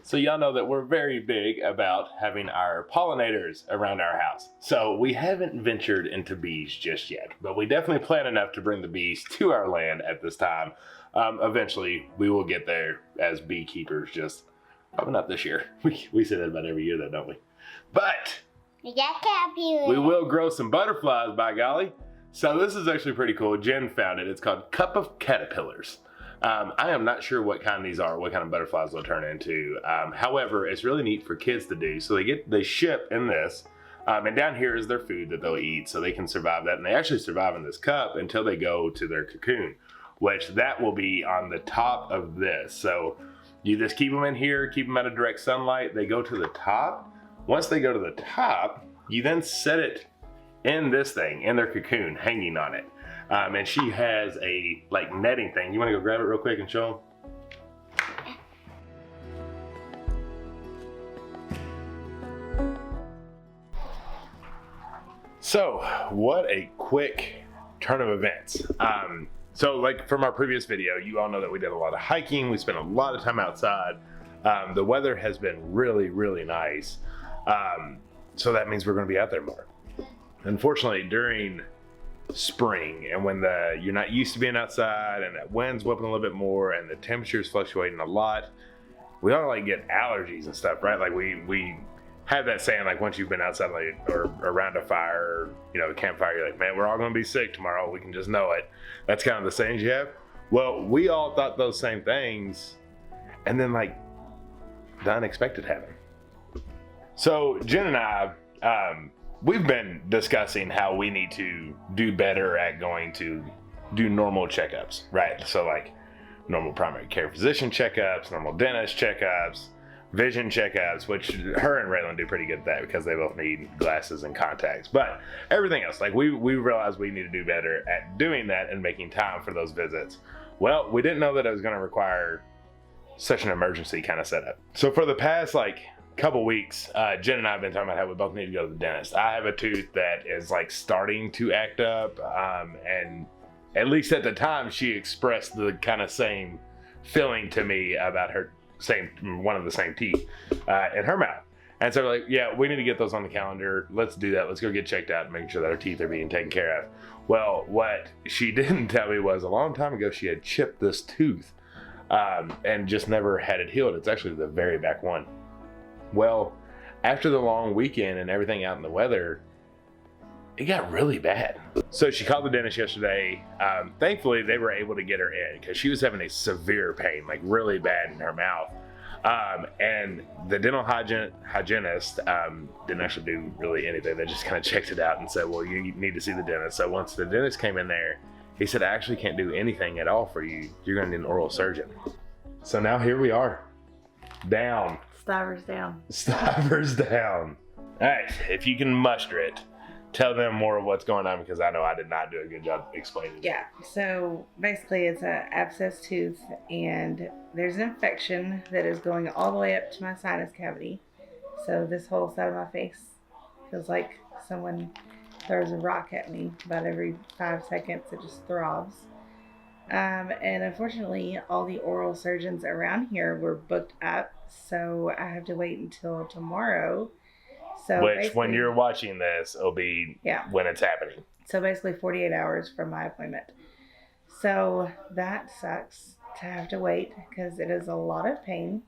So y'all know that we're very big about having our pollinators around our house. So we haven't ventured into bees just yet, but we definitely plan enough to bring the bees to our land at this time. Eventually we will get there as beekeepers, just probably not this year. We say that about every year though, don't we? But we will grow some butterflies, by golly. So this is actually pretty cool. Jenn found it. It's called Cup of Caterpillars. I am not sure what kind these are, what kind of butterflies they'll turn into. However, it's really neat for kids to do. So they ship in this, and down here is their food that they'll eat, so they can survive that. And they actually survive in this cup until they go to their cocoon, which that will be on the top of this. So you just keep them in here, keep them out of direct sunlight. They go to the top. Once they go to the top, you then set it in this thing, in their cocoon, hanging on it. And she has a like netting thing. You want to go grab it real quick and show them? So what a quick turn of events. So like from our previous video, you all know that we did a lot of hiking. We spent a lot of time outside. The weather has been really, really nice. So that means we're going to be out there more. Unfortunately, during spring and when you're not used to being outside and that wind's whipping a little bit more and the temperature's fluctuating a lot, we all like get allergies and stuff, right? Like we have that saying, like once you've been outside like, or around a fire, you know, a campfire, you're like, man, we're all gonna be sick tomorrow. We can just know it. That's kind of the sayings you have. Well, we all thought those same things, and then like the unexpected happened. So Jenn and I, we've been discussing how we need to do better at going to do normal checkups, right? So like normal primary care physician checkups, normal dentist checkups, vision checkups, which her and Raylan do pretty good at that because they both need glasses and contacts. But everything else, like we realized we need to do better at doing that and making time for those visits. Well, we didn't know that it was going to require such an emergency kind of setup. So for the past like couple weeks, Jenn and I have been talking about how we both need to go to the dentist. I have a tooth that is like starting to act up, and at least at the time she expressed the kind of same feeling to me about one of the same teeth in her mouth. And so we're like, yeah, we need to get those on the calendar. Let's do that. Let's go get checked out and make sure that our teeth are being taken care of. Well, what she didn't tell me was a long time ago she had chipped this tooth and just never had it healed. It's actually the very back one. Well, after the long weekend and everything out in the weather, it got really bad. So she called the dentist yesterday. Thankfully, they were able to get her in because she was having a severe pain, like really bad in her mouth. And the dental hygienist didn't actually do really anything. They just kind of checked it out and said, well, you need to see the dentist. So once the dentist came in there, he said, I actually can't do anything at all for you. You're going to need an oral surgeon. So now here we are, down. Stivers down. Stivers down. All right, if you can muster it, tell them more of what's going on because I know I did not do a good job explaining it. Yeah, so basically it's an abscessed tooth and there's an infection that is going all the way up to my sinus cavity. So this whole side of my face feels like someone throws a rock at me about every 5 seconds. It just throbs. And unfortunately, all the oral surgeons around here were booked up, so I have to wait until tomorrow. So which, when you're watching this, it'll be when it's happening. So basically 48 hours from my appointment. So that sucks to have to wait because it is a lot of pain.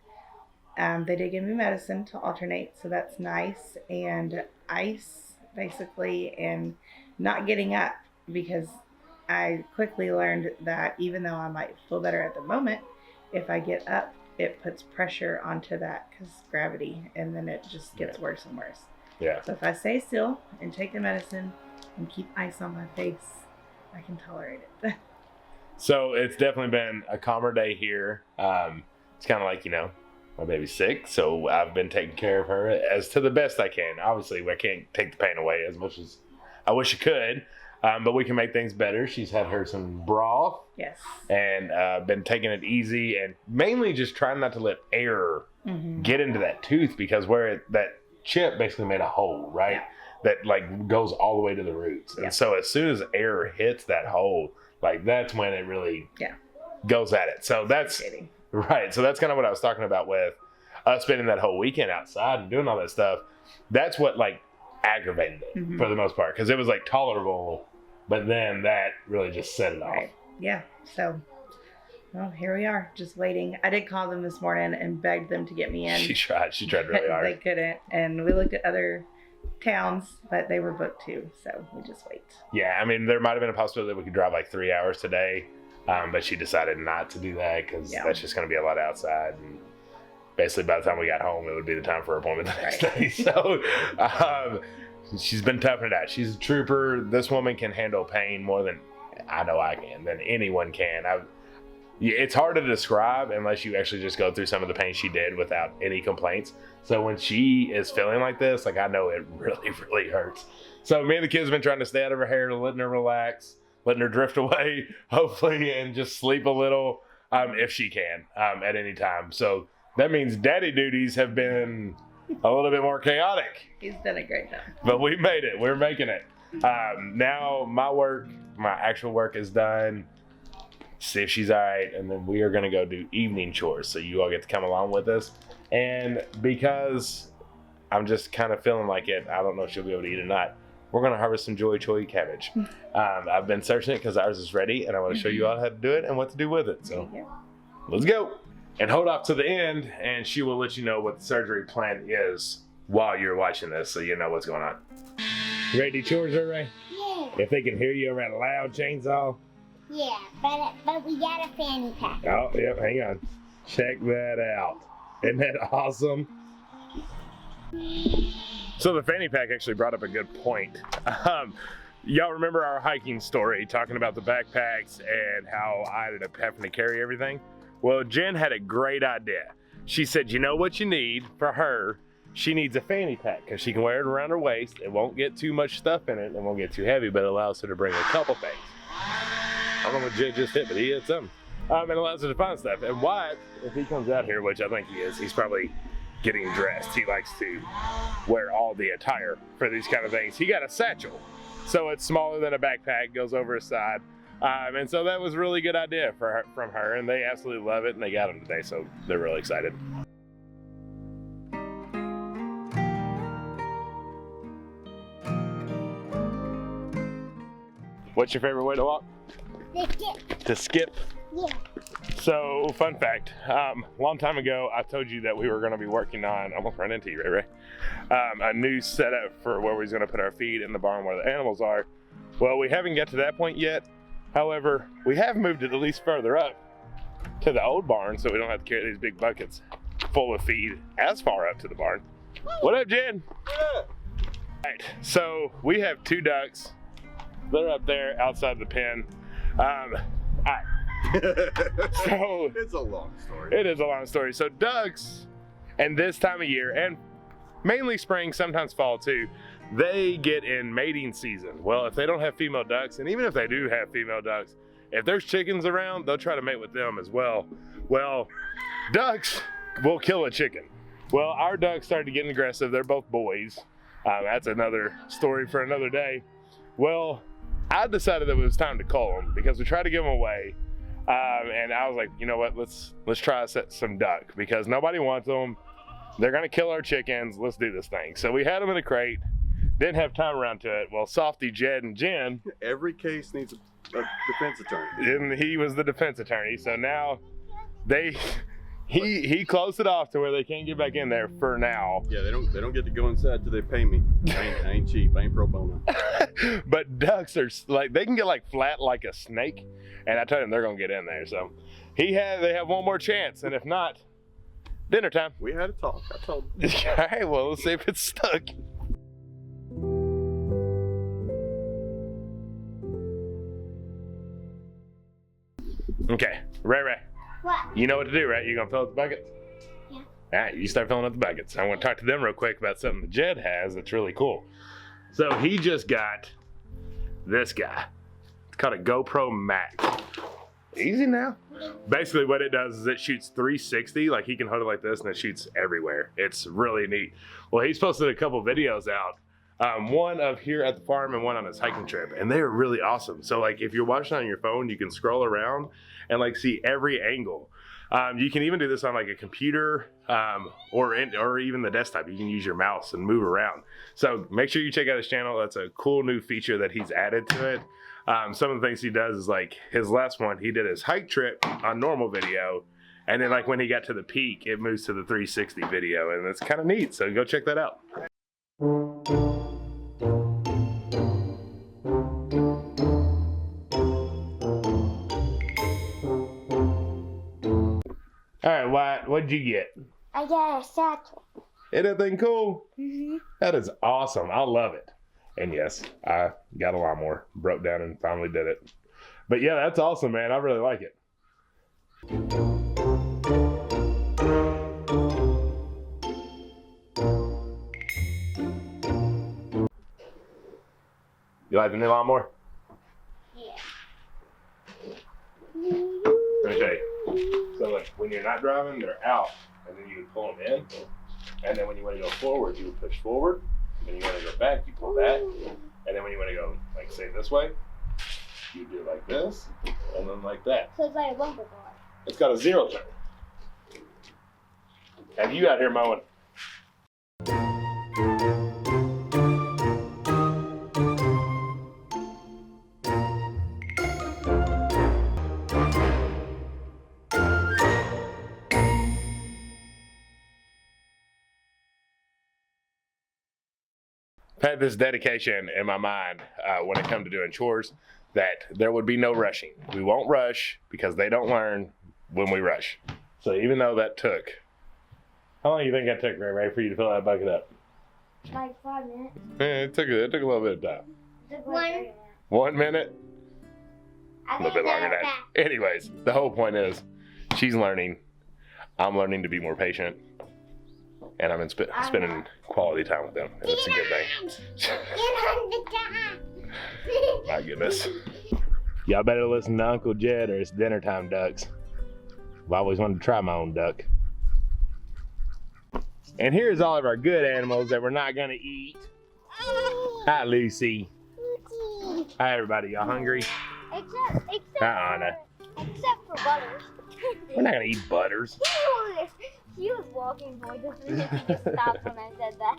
They did give me medicine to alternate, so that's nice. And ice, basically, and not getting up because I quickly learned that even though I might feel better at the moment, if I get up, it puts pressure onto that because gravity, and then it just gets worse and worse. Yeah. So if I stay still and take the medicine and keep ice on my face, I can tolerate it. So it's definitely been a calmer day here. It's kind of like, you know, my baby's sick, so I've been taking care of her as to the best I can. Obviously, I can't take the pain away as much as I wish I could. But we can make things better. She's had her some broth. Yes. And been taking it easy and mainly just trying not to let air get into that tooth because where that chip basically made a hole, right? Yeah. That like goes all the way to the roots. And so as soon as air hits that hole, like that's when it really goes at it. So that's right. So that's kind of what I was talking about with us spending that whole weekend outside and doing all that stuff, that's what like aggravated it for the most part, because it was like tolerable, but then that really just set it off. Right. Yeah. So, well, here we are, just waiting. I did call them this morning and begged them to get me in. She tried really hard. They couldn't, and we looked at other towns, but they were booked too, so we just wait. Yeah, I mean, there might have been a possibility that we could drive like 3 hours today, but she decided not to do that because that's just going to be a lot outside. And basically, by the time we got home, it would be the time for her appointment the next day. So she's been toughing it out. She's a trooper. This woman can handle pain more than I know I can, than anyone can. It's hard to describe unless you actually just go through some of the pain she did without any complaints. So when she is feeling like this, like I know it really, really hurts. So me and the kids have been trying to stay out of her hair, letting her relax, letting her drift away, hopefully, and just sleep a little if she can at any time. So that means daddy duties have been a little bit more chaotic. He's done a great job. But we made it. We're making it. Now my actual work is done. See if she's all right, and then we are going to go do evening chores, so you all get to come along with us. And because I'm just kind of feeling like it, I don't know if she'll be able to eat or not, we're going to harvest some Joi Choi cabbage. I've been searching it because ours is ready, and I want to show you all how to do it and what to do with it. So let's go. And hold off to the end, and she will let you know what the surgery plan is while you're watching this, so you know what's going on. You ready to do chores, Ray? Yeah. If they can hear you around a loud chainsaw. Yeah, but we got a fanny pack. Oh, yep, hang on. Check that out. Isn't that awesome? So the fanny pack actually brought up a good point. Y'all remember our hiking story, talking about the backpacks and how I ended up having to carry everything? Well, Jen had a great idea. She said, you know what you need for her? She needs a fanny pack because she can wear it around her waist. It won't get too much stuff in it. It won't get too heavy, but it allows her to bring a couple things. I don't know what Jay just hit, but he hit something. It allows her to find stuff. And Wyatt, if he comes out here, which I think he is, he's probably getting dressed. He likes to wear all the attire for these kind of things. He got a satchel. So it's smaller than a backpack, goes over his side. And so that was a really good idea from her, and they absolutely love it, and they got them today, so they're really excited. What's your favorite way to walk? To skip. Yeah. So, fun fact, a long time ago, I told you that we were going to be working on, I almost ran into you, Ray, a new setup for where we're going to put our feed in the barn where the animals are. Well, we haven't got to that point yet. However, we have moved it at least further up to the old barn so we don't have to carry these big buckets full of feed as far up to the barn. What up, Jen? Yeah. All right, so we have 2 ducks. They're up there outside the pen. So it's a long story. It is a long story. So ducks, and this time of year, and mainly spring, sometimes fall too, they get in mating season. Well, if they don't have female ducks, and even if they do have female ducks, if there's chickens around, they'll try to mate with them as well. Well, ducks will kill a chicken. Well, our ducks started getting aggressive. They're both boys. That's another story for another day. Well, I decided that it was time to cull them because we tried to give them away. And I was like, you know what, let's try some duck because nobody wants them. They're gonna kill our chickens. Let's do this thing. So we had them in a crate. Didn't have time around to it. Well, Softy, Jed, and Jen. Every case needs a defense attorney. And he was the defense attorney. So now he closed it off to where they can't get back in there for now. Yeah, they don't get to go inside till they pay me. I ain't cheap. I ain't pro bono. But ducks are like, they can get like flat like a snake. And I told him they're gonna get in there. So they have one more chance. And if not, dinner time. We had a talk. I told him. All right, well, let's see if it's stuck. Okay, Ray. What? You know what to do, right? You gonna fill up the buckets? Yeah. All right, you start filling up the buckets. I want to talk to them real quick about something that Jed has that's really cool. So he just got this guy. It's called a GoPro Max. Easy now. Basically what it does is it shoots 360, like he can hold it like this and it shoots everywhere. It's really neat. Well, he's posted a couple videos out. One of here at the farm and one on his hiking trip, and they are really awesome. So like if you're watching on your phone, you can scroll around and like see every angle. You can even do this on like a computer or even the desktop. You can use your mouse and move around. So make sure you check out his channel. That's a cool new feature that he's added to it. Some of the things he does is like his last one, he did his hike trip on normal video. And then like when he got to the peak, it moves to the 360 video, and it's kind of neat. So go check that out. All right, Wyatt, what'd you get? I got a satchel. Ain't that thing cool? Mm-hmm. That is awesome. I love it. And yes, I got a lawnmower, broke down and finally did it. But yeah, that's awesome, man. I really like it. You like the new lawnmower? Yeah. Let me show you. So like when you're not driving, they're out, and then you would pull them in. And then when you want to go forward, you would push forward. When you want to go back, you pull back. And then when you want to go, like say this way, you do it like this, and then like that. So it's like a bumper car. It's got a 0 turn. Have you out here mowing? I've had this dedication in my mind when it comes to doing chores that there would be no rushing. We won't rush because they don't learn when we rush. So even though that took, how long do you think that took, Ray, for you to fill that bucket up? Like 5 minutes. Yeah, it took a little bit of time. Took like 1 minute? I A little bit longer than that. Anyways, the whole point is she's learning. I'm learning to be more patient. And I'm spending quality time with them. And it's a good thing. Get on the top. My goodness. Y'all better listen to Uncle Jed or it's dinner time, ducks. I've always wanted to try my own duck. And here's all of our good animals that we're not gonna eat. Hi, Lucy. Hi, everybody. Y'all hungry? Except for Butters. We're not gonna eat Butters. He was walking towards us and he just stopped when I said that.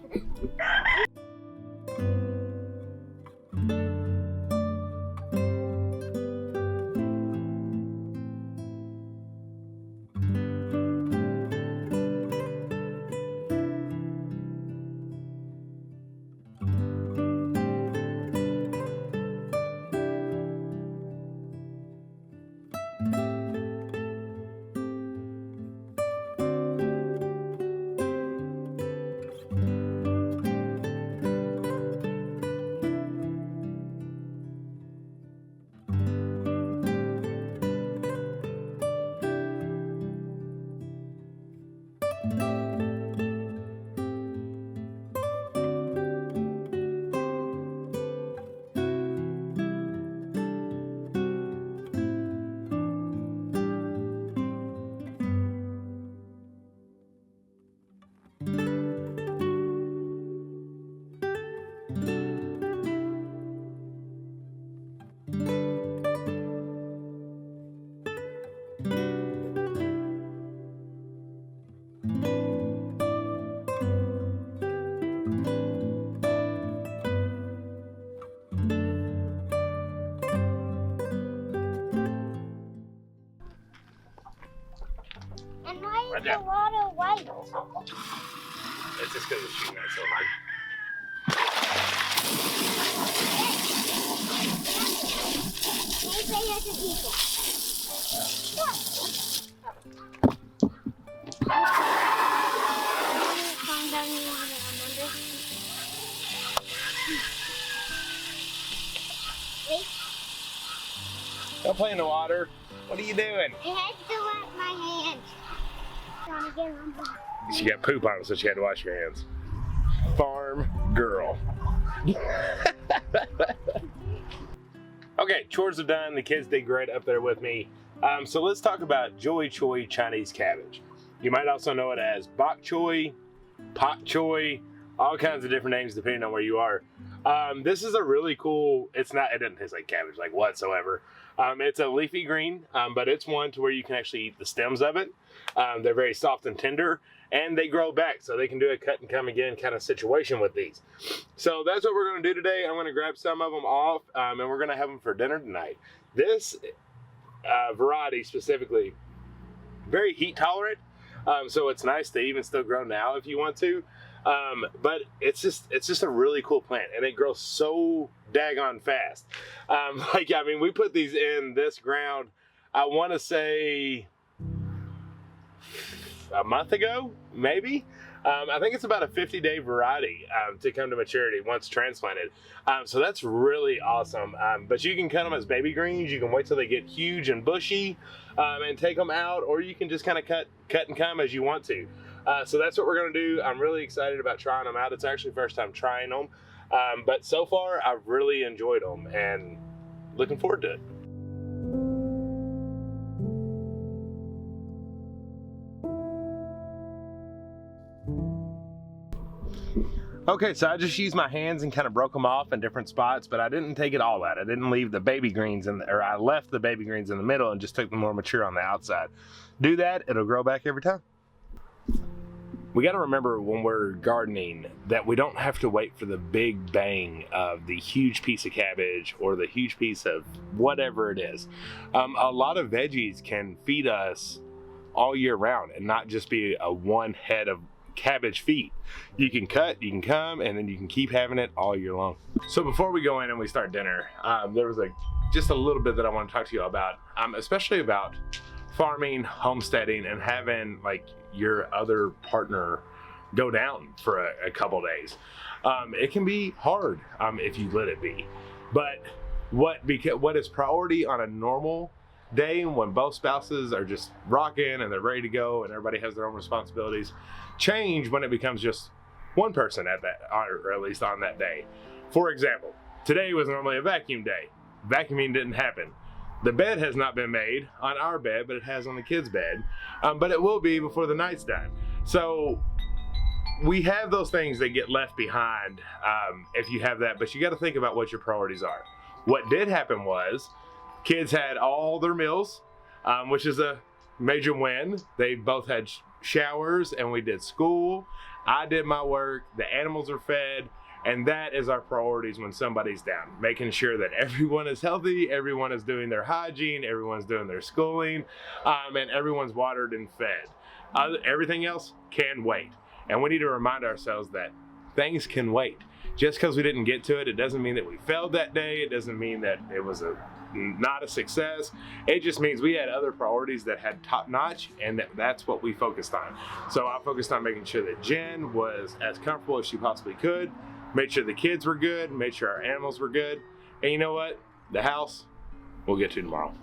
And why is the water white? It's just because it's shooting out so hard. Can you say that to people? Calm down, you want to remember? Wait, Don't play in the water. What are you doing? I had to wet my hands. Trying to get on the... She got poop on it, so she had to wash her hands. Farm girl. Okay, chores are done. The kids did great up there with me. So let's talk about Joi Choi Chinese cabbage. You might also know it as Pak Choi, Pak Choi, all kinds of different names depending on where you are. This is a really cool, it doesn't taste like cabbage like whatsoever. It's a leafy green, but it's one to where you can actually eat the stems of it. They're very soft and tender, and they grow back, so they can do a cut and come again kind of situation with these. So that's what we're going to do today. I'm going to grab some of them off, and we're going to have them for dinner tonight. This variety specifically, very heat tolerant, so it's nice to even still grow now if you want to. But it's just a really cool plant, and it grows so daggone fast. We put these in this ground, I want to say a month ago, maybe. I think it's about a 50-day variety to come to maturity once transplanted. So that's really awesome. But you can cut them as baby greens. You can wait till they get huge and bushy and take them out, or you can just kind of cut and come as you want to. So that's what we're going to do. I'm really excited about trying them out. It's actually first time trying them. But so far, I've really enjoyed them and looking forward to it. Okay, so I just used my hands and kind of broke them off in different spots, but I didn't take it all out. I didn't leave the baby greens or I left the baby greens in the middle and just took the more mature on the outside. Do that, it'll grow back every time. We got to remember when we're gardening that we don't have to wait for the big bang of the huge piece of cabbage or the huge piece of whatever it is. A lot of veggies can feed us all year round and not just be a one head of cabbage feed. You can cut, you can come, and then you can keep having it all year long. So before we go in and we start dinner, there was just a little bit that I want to talk to you about, especially about farming, homesteading, and having your other partner go down for a couple days. It can be hard if you let it be. But what is priority on a normal day when both spouses are just rocking and they're ready to go and everybody has their own responsibilities change when it becomes just one person at that, or at least on that day. For example, today was normally a vacuum day. Vacuuming didn't happen. The bed has not been made on our bed, but it has on the kids' bed. But it will be before the night's done. So we have those things that get left behind if you have that, but you got to think about what your priorities are. What did happen was kids had all their meals, which is a major win. They both had showers and we did school. I did my work, the animals are fed, and that is our priorities when somebody's down. Making sure that everyone is healthy, everyone is doing their hygiene, everyone's doing their schooling, and everyone's watered and fed. Everything else can wait. And we need to remind ourselves that things can wait. Just because we didn't get to it, it doesn't mean that we failed that day. It doesn't mean that it was not a success. It just means we had other priorities that had top notch, and that's what we focused on. So I focused on making sure that Jen was as comfortable as she possibly could, made sure the kids were good, made sure our animals were good. And you know what? The house, we'll get to tomorrow.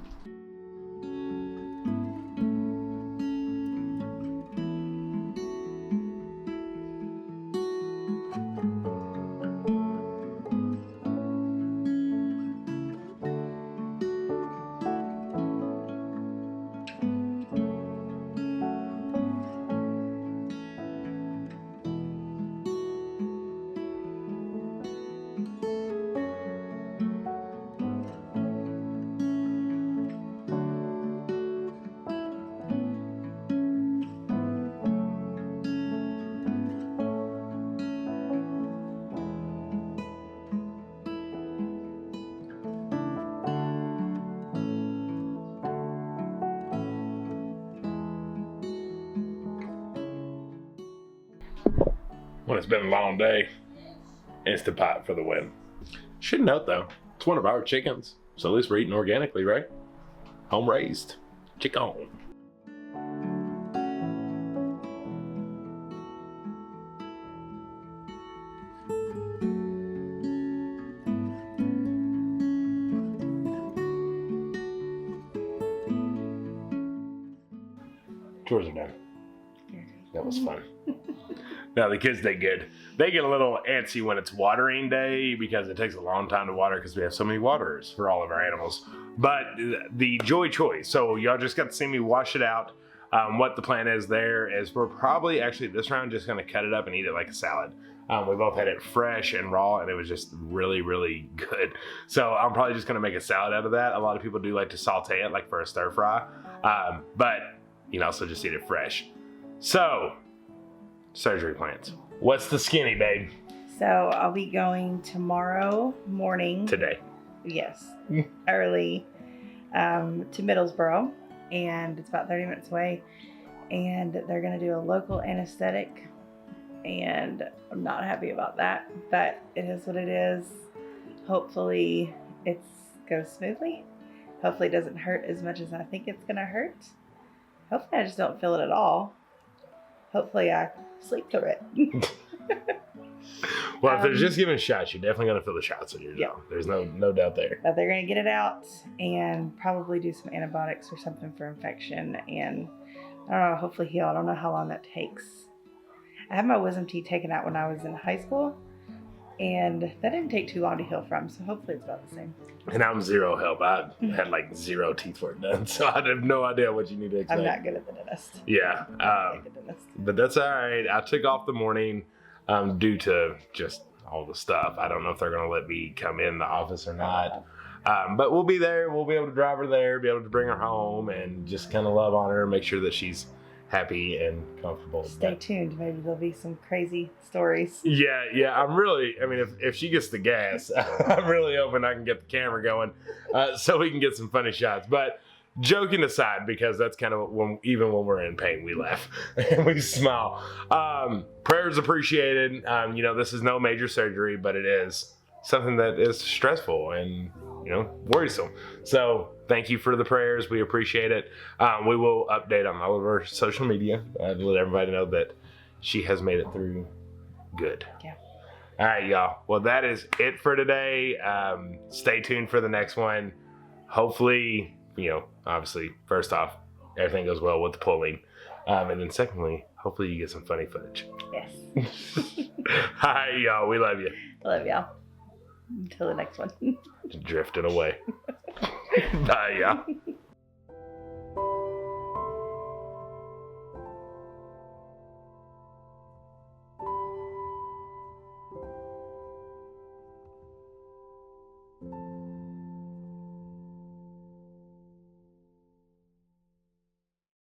When it's been a long day, Instapot for the win. Should note though, it's one of our chickens, so at least we're eating organically, right? Home raised chicken. Chores are done. That was fun. Now the kids did good. They get a little antsy when it's watering day because it takes a long time to water because we have so many waterers for all of our animals. But the Joi Choi, so y'all just got to see me wash it out. What the plan is there is we're probably actually this round just going to cut it up and eat it like a salad. We both had it fresh and raw, and it was just really, really good. So I'm probably just going to make a salad out of that. A lot of people do like to saute it, like for a stir fry. But you can also just eat it fresh. So, surgery plans. What's the skinny, babe? So I'll be going tomorrow morning. Today. Yes, early to Middlesboro, and it's about 30 minutes away. And they're going to do a local anesthetic. And I'm not happy about that, but it is what it is. Hopefully it goes smoothly. Hopefully it doesn't hurt as much as I think it's gonna hurt. Hopefully I just don't feel it at all. Hopefully I sleep through it. Well, if they're just giving shots, you're definitely gonna feel the shots when you're done. There's no doubt there. But they're gonna get it out and probably do some antibiotics or something for infection, and I don't know, hopefully heal. I don't know how long that takes. I had my wisdom teeth taken out when I was in high school, and that didn't take too long to heal from, so hopefully it's about the same. And I'm zero help. I had like 0 teeth work done, so I have no idea what you need to expect. I'm not good at the dentist. Yeah, but that's all right. I took off the morning due to just all the stuff. I don't know if they're going to let me come in the office or not. But we'll be there. We'll be able to drive her there, be able to bring her home, and just kind of love on her, make sure that she's happy and comfortable. Stay tuned. Maybe there'll be some crazy stories. Yeah. I'm really, I mean, if she gets the gas, I'm really hoping I can get the camera going so we can get some funny shots. But joking aside, because that's kind of even when we're in pain, we laugh and we smile. Prayers appreciated. This is no major surgery, but it is something that is stressful and worrisome. So thank you for the prayers. We appreciate it. We will update on all of our social media to let everybody know that she has made it through good. Yeah. All right, y'all. Well, that is it for today. Stay tuned for the next one. Hopefully, obviously, first off, everything goes well with the pulling. And then secondly, hopefully you get some funny footage. Yes. All right, y'all. We love you. Love y'all. Until the next one. Drifting away. Bye, y'all. Thank you.